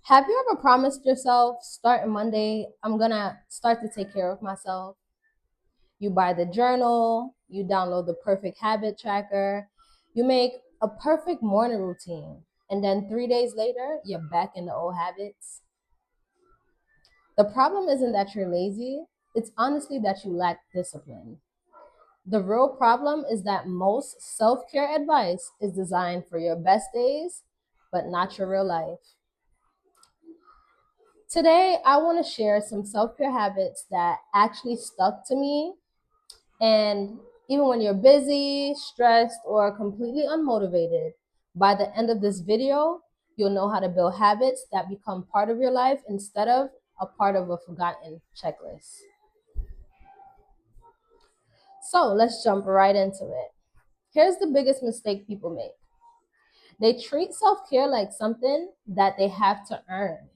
Have you ever promised yourself, starting Monday, I'm gonna start to take care of myself? You buy the journal, you download the perfect habit tracker, you make a perfect morning routine, and then 3 days later, you're back in the old habits. The problem isn't that you're lazy, it's honestly that you lack discipline. The real problem is that most self care advice is designed for your best days, but not your real life. Today, I want to share some self care habits that actually stuck to me. And even when you're busy, stressed, or completely unmotivated, by the end of this video, you'll know how to build habits that become part of your life instead of a part of a forgotten checklist. So let's jump right into it. Here's the biggest mistake people make: they treat self care like something that they have to earn.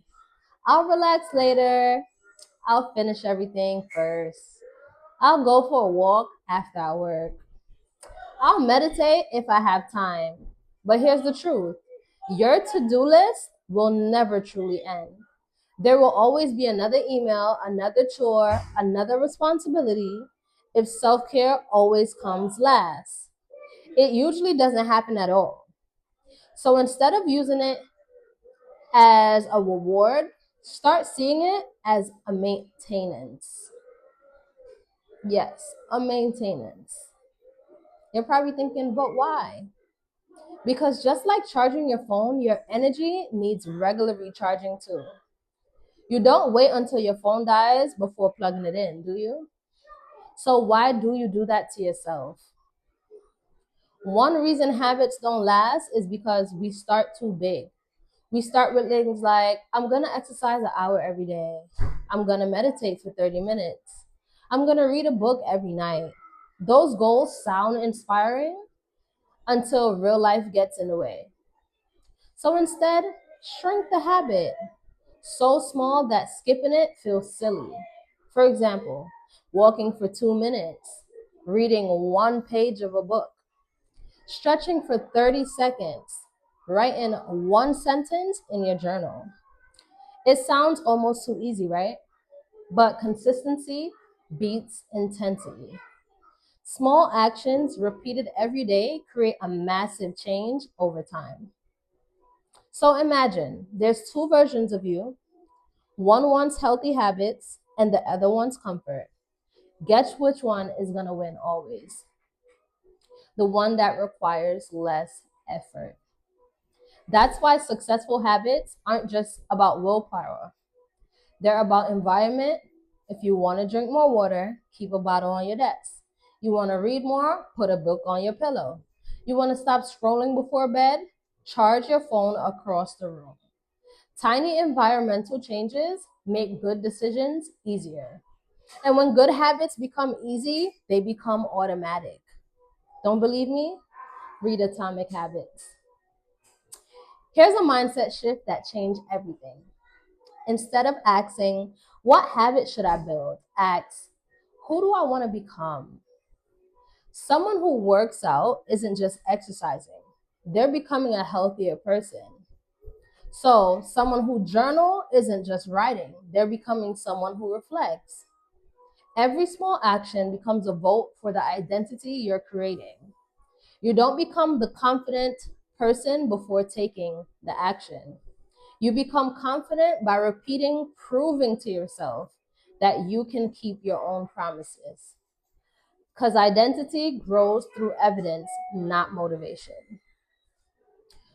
I'll relax later, I'll finish everything first. I'll go for a walk after I work. I'll meditate if I have time. But here's the truth: your to do list will never truly end. There will always be another email, another chore, another responsibility if self care always comes last. It usually doesn't happen at all. So instead of using it as a reward, start seeing it as a maintenance. Yes, a maintenance. You're probably thinking, but why? Because just like charging your phone, your energy needs regular recharging too. You don't wait until your phone dies before plugging it in, do you? So why do you do that to yourself? One reason habits don't last is because we start too big. We start with things like, I'm going to exercise an hour every day. I'm going to meditate for 30 minutes. I'm going to read a book every night. Those goals sound inspiring until real life gets in the way. So instead, shrink the habit so small that skipping it feels silly. For example, walking for 2 minutes, reading one page of a book, stretching for 30 seconds, writing one sentence in your journal. It sounds almost too easy, right? But consistency beats intensity. Small actions repeated every day create a massive change over time. So imagine there's two versions of you. One wants healthy habits and the other wants comfort. Guess which one is going to win always? The one that requires less effort. That's why successful habits aren't just about willpower. They're about environment. If you want to drink more water, keep a bottle on your desk. You want to read more, put a book on your pillow. You want to stop scrolling before bed, charge your phone across the room. Tiny environmental changes make good decisions easier. And when good habits become easy, they become automatic. Don't believe me? Read Atomic Habits. Here's a mindset shift that changed everything. Instead of asking, what habit should I build? Ask, who do I want to become? Someone who works out isn't just exercising, they're becoming a healthier person. So, someone who journal isn't just writing, they're becoming someone who reflects. Every small action becomes a vote for the identity you're creating. You don't become the confident person before taking the action. You become confident by repeating, proving to yourself that you can keep your own promises. Because identity grows through evidence, not motivation.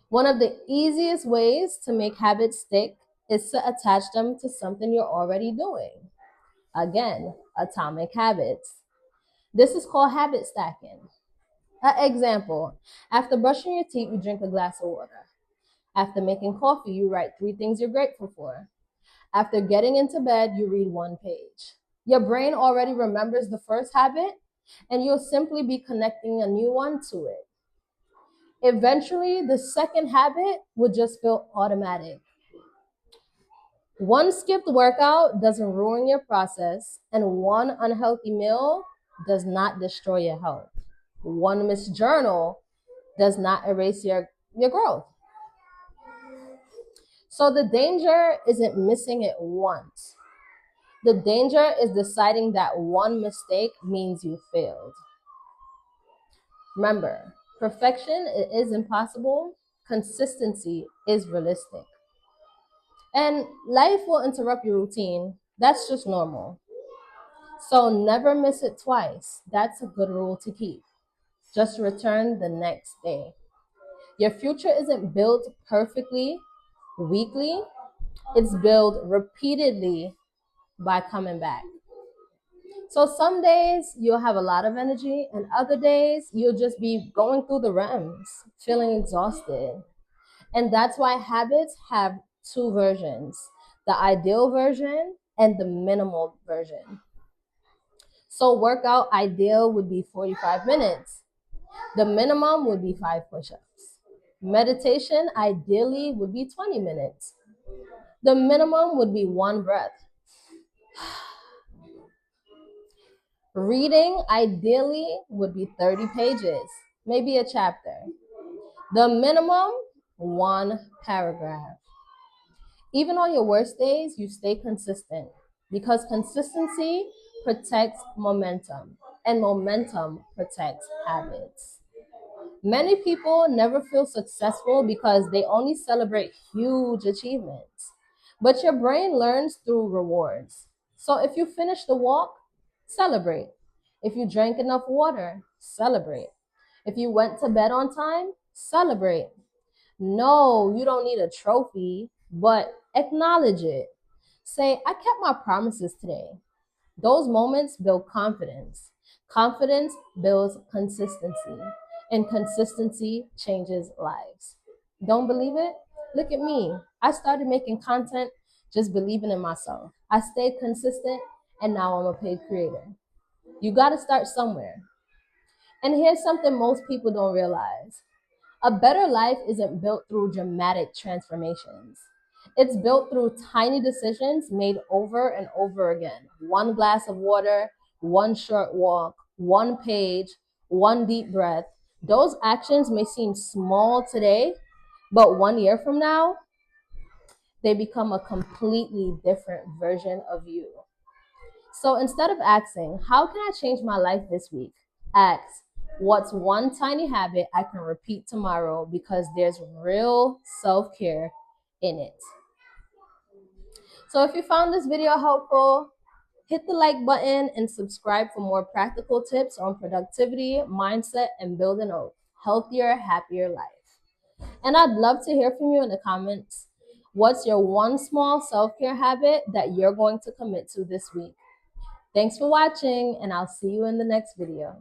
One of the easiest ways to make habits stick is to attach them to something you're already doing. Again, atomic habits. This is called habit stacking. Example: after brushing your teeth, you drink a glass of water. After making coffee, you write 3 things you're grateful for. After getting into bed, you read one page. Your brain already remembers the first habit, and you'll simply be connecting a new one to it. Eventually, the second habit would just feel automatic. One skipped workout doesn't ruin your process, and one unhealthy meal does not destroy your health. One missed journal does not erase your growth. So the danger isn't missing it once. The danger is deciding that one mistake means you failed. Remember, perfection is impossible, consistency is realistic. And life will interrupt your routine. That's just normal. So never miss it twice. That's a good rule to keep. Just return the next day. Your future isn't built perfectly, weekly. It's built repeatedly by coming back. So some days you'll have a lot of energy, and other days you'll just be going through the REMs, feeling exhausted. And that's why habits have two versions, the ideal version and the minimal version. So workout ideal would be 45 minutes. The minimum would be 5 push-ups. Meditation ideally would be 20 minutes. The minimum would be 1 breath. Reading ideally would be 30 pages, maybe a chapter. The minimum, 1 paragraph. Even on your worst days, you stay consistent because consistency protects momentum and momentum protects habits. Many people never feel successful because they only celebrate huge achievements. But your brain learns through rewards. So if you finish the walk, celebrate. If you drank enough water, celebrate. If you went to bed on time, celebrate. No, you don't need a trophy, but acknowledge it. Say, I kept my promises today. Those moments build confidence. Confidence builds consistency, and consistency changes lives. Don't believe it? Look at me. I started making content just believing in myself. I stayed consistent, and now I'm a paid creator. You got to start somewhere. And here's something most people don't realize: a better life isn't built through dramatic transformations. It's built through tiny decisions made over and over again. 1 glass of water, 1 short walk, 1 page, 1 deep breath. Those actions may seem small today, but 1 year from now, they become a completely different version of you. So instead of asking, how can I change my life this week? Ask, what's one tiny habit I can repeat tomorrow because there's real self-care in it. So if you found this video helpful, hit the like button and subscribe for more practical tips on productivity, mindset, and building a healthier, happier life. And I'd love to hear from you in the comments. What's your one small self-care habit that you're going to commit to this week? Thanks for watching, and I'll see you in the next video.